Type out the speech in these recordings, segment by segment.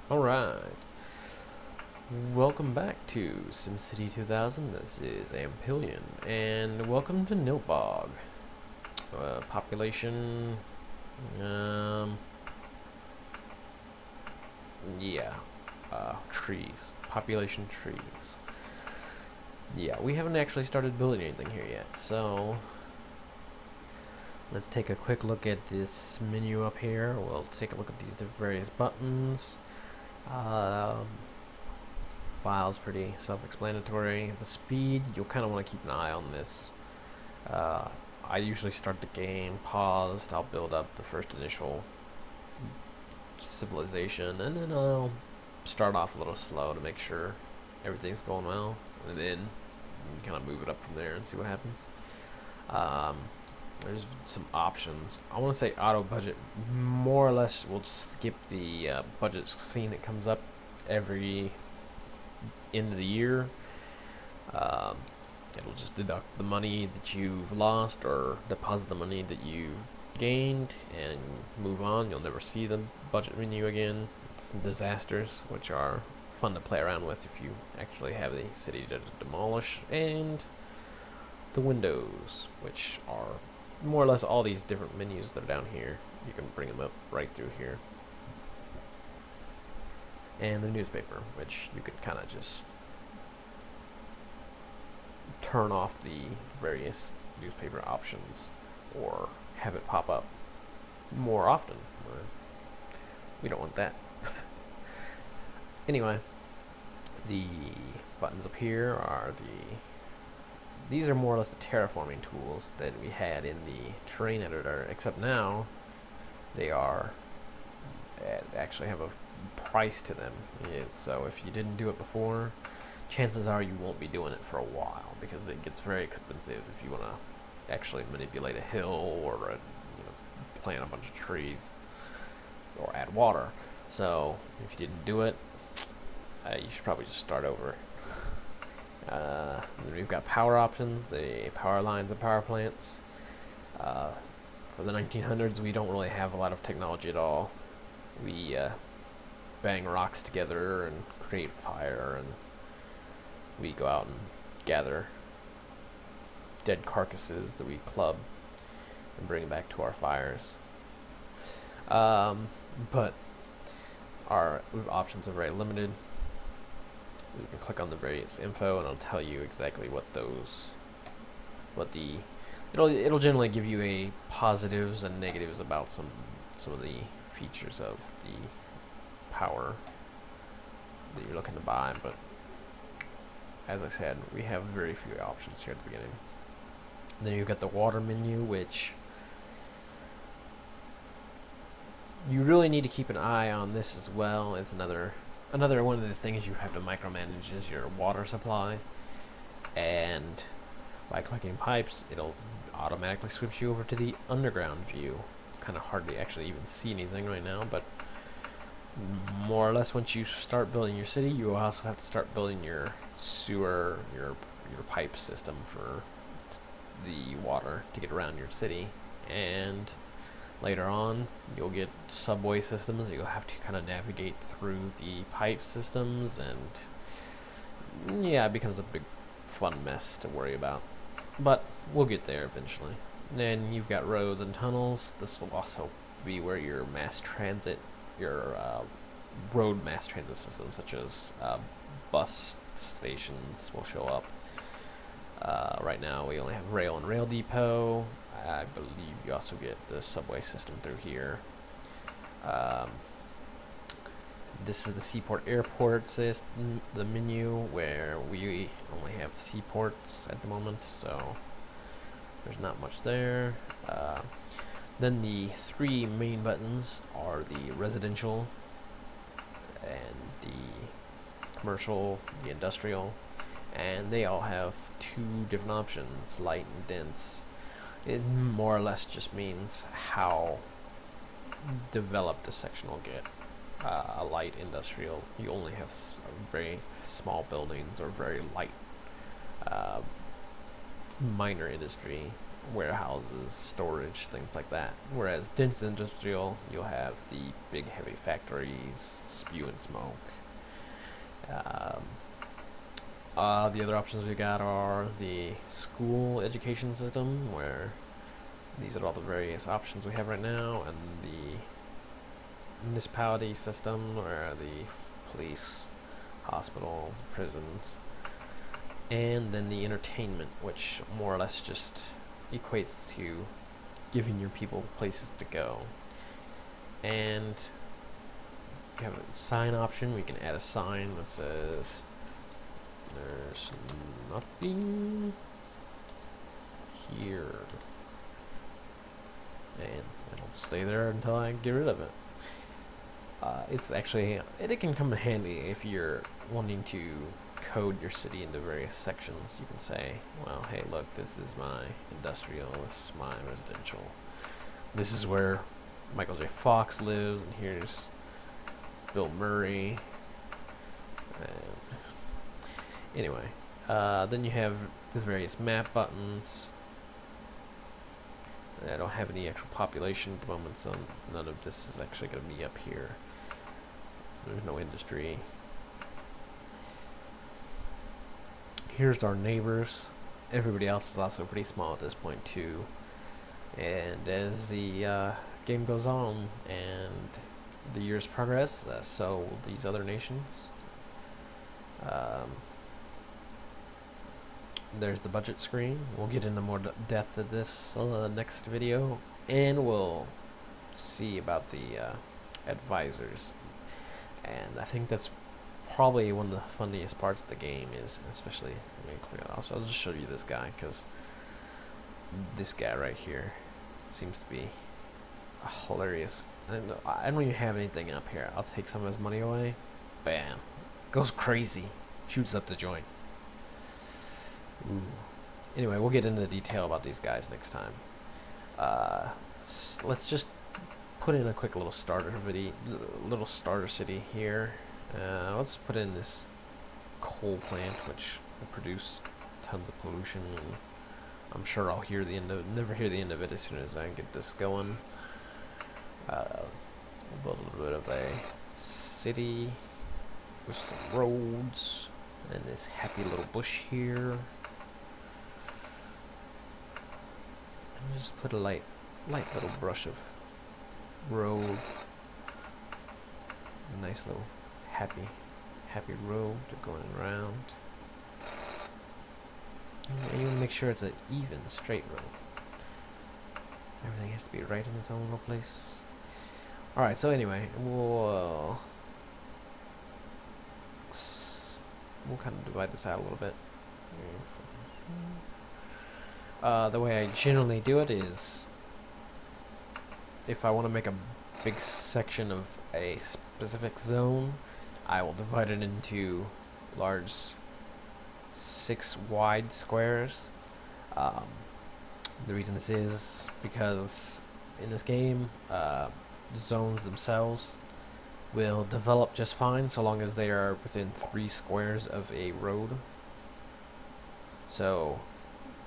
Alright, welcome back to SimCity 2000. This is Ampillion, and welcome to Nilbog. Population, um, yeah, trees. Population trees. Yeah, we haven't actually started building anything here yet, so let's take a quick look at this menu up here. We'll take a look at these various buttons. File's pretty self-explanatory. The speed, you'll kind of want to keep an eye on this. I usually start the game paused. I'll build up the first initial civilization, and then I'll start off a little slow to make sure everything's going well, and then kind of move it up from there and see what happens. There's some options. I want to say auto budget. More or less, we'll skip the budget scene that comes up every end of the year. It'll just deduct the money that you've lost or deposit the money that you've gained and move on. You'll never see the budget menu again. Disasters, which are fun to play around with if you actually have the city to demolish, and the windows, which are more or less all these different menus that are down here. You can bring them up right through here. And the newspaper, which you could kind of just turn off the various newspaper options or have it pop up more often. We don't want that. Anyway, the buttons up here are these are more or less the terraforming tools that we had in the terrain editor, except now they actually have a price to them. So if you didn't do it before, chances are you won't be doing it for a while, because it gets very expensive if you want to actually manipulate a hill or plant a bunch of trees or add water. So if you didn't do it, you should probably just start over. Then we've got power options, the power lines and power plants. For the 1900s, we don't really have a lot of technology at all. We bang rocks together and create fire, and we go out and gather dead carcasses that we club and bring back to our fires. But our options are very limited. You can click on the various info, and it'll tell you exactly what it'll generally give you a positives and negatives about some of the features of the power that you're looking to buy. But as I said, we have very few options here at the beginning. And then you've got the water menu, which you really need to keep an eye on this as well. It's another one of the things you have to micromanage is your water supply, and by clicking pipes, it'll automatically switch you over to the underground view. It's kind of hard to actually even see anything right now, but more or less once you start building your city, you also have to start building your sewer, your pipe system for the water to get around your city. And later on, you'll get subway systems. You'll have to kind of navigate through the pipe systems, and yeah, it becomes a big fun mess to worry about. But we'll get there eventually. Then you've got roads and tunnels. This will also be where your mass transit, your road mass transit systems, such as bus stations, will show up. Right now we only have rail and rail depot. I believe you also get the subway system through here. This is the seaport airport system, the menu, where we only have seaports at the moment, so there's not much there. Then the three main buttons are the residential and the commercial, the industrial, and they all have two different options, light and dense. It more or less just means how developed a section will get. A light industrial, you only have very small buildings or very light minor industry. warehouses, storage, things like that. Whereas dense industrial, you'll have the big heavy factories spewing smoke. The other options we got are the school education system, where these are all the various options we have right now, and the municipality system, where the police, hospital, prisons, and then the entertainment, which more or less just equates to giving your people places to go. And you have a sign option. We can add a sign that says there's nothing here, and it'll stay there until I get rid of it. It's actually, it can come in handy if you're wanting to code your city into various sections. You can say, well, hey, look, this is my industrial, this is my residential, this is where Michael J. Fox lives, and here's Bill Murray. And anyway, then you have the various map buttons. I don't have any actual population at the moment, so none of this is actually going to be up here. There's no industry. Here's our neighbors. Everybody else is also pretty small at this point too. And as the game goes on and the years progress, so will these other nations. There's the budget screen. We'll get into more depth of this next video, and we'll see about the advisors. And I think that's probably one of the funniest parts of the game, is especially, let me clear it off. So I'll just show you this guy, because this guy right here seems to be hilarious. And I don't even have anything up here. I'll take some of his money away. Bam. Goes crazy. Shoots up the joint. Ooh. Anyway, we'll get into detail about these guys next time. Let's just put in a quick little starter video, little starter city here. Let's put in this coal plant, which will produce tons of pollution, and I'm sure I'll hear the end of it, never hear the end of it as soon as I get this going. We'll build a little bit of a city with some roads and this happy little bush here. And just put a light little brush of road. A nice little happy road going around. And you want to make sure it's an even, straight road. Everything has to be right in its own little place. Alright, so anyway, we'll kind of divide this out a little bit. The way I generally do it is, if I want to make a big section of a specific zone, I will divide it into large 6 wide squares. The reason this is because in this game, zones themselves will develop just fine so long as they are within 3 squares of a road. So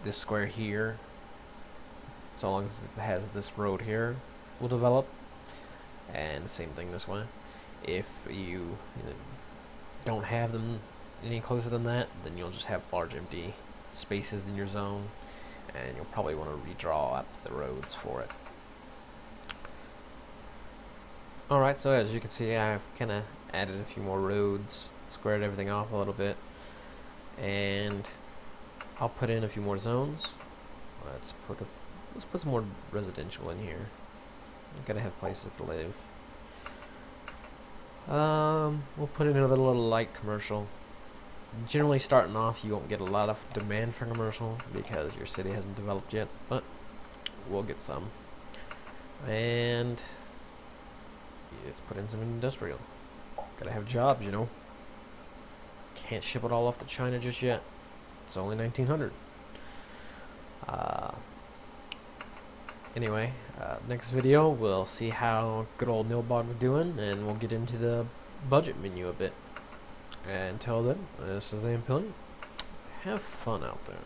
this square here, so long as it has this road here, will develop, and the same thing this way. If you don't have them any closer than that, then you'll just have large empty spaces in your zone, and you'll probably want to redraw up the roads for it. Alright, so as you can see, I've kind of added a few more roads, squared everything off a little bit, and I'll put in a few more zones. Let's put some more residential in here. I'm gonna have places to live. We'll put in a little light commercial. Generally, starting off, you won't get a lot of demand for commercial because your city hasn't developed yet, but we'll get some. And let's put in some industrial. Gotta have jobs, you know. Can't ship it all off to China just yet. It's only 1900. Anyway, next video we'll see how good old Nilbog's doing, and we'll get into the budget menu a bit. And until then, this is Ampillion. Have fun out there.